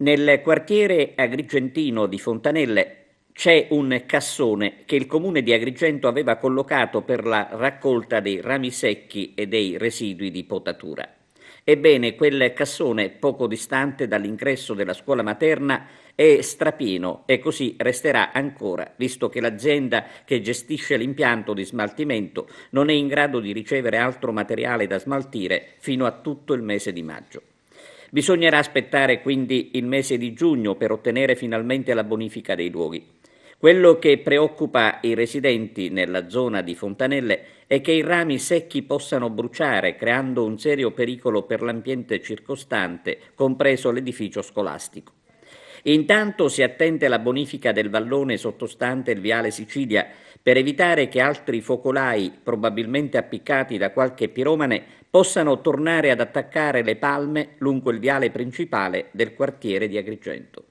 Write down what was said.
Nel quartiere agrigentino di Fontanelle c'è un cassone che il comune di Agrigento aveva collocato per la raccolta dei rami secchi e dei residui di potatura. Ebbene, quel cassone, poco distante dall'ingresso della scuola materna, è strapieno e così resterà ancora, visto che l'azienda che gestisce l'impianto di smaltimento non è in grado di ricevere altro materiale da smaltire fino a tutto il mese di maggio. Bisognerà aspettare quindi il mese di giugno per ottenere finalmente la bonifica dei luoghi. Quello che preoccupa i residenti nella zona di Fontanelle è che i rami secchi possano bruciare, creando un serio pericolo per l'ambiente circostante, compreso l'edificio scolastico. Intanto si attende la bonifica del vallone sottostante il viale Sicilia per evitare che altri focolai, probabilmente appiccati da qualche piromane, possano tornare ad attaccare le palme lungo il viale principale del quartiere di Agrigento.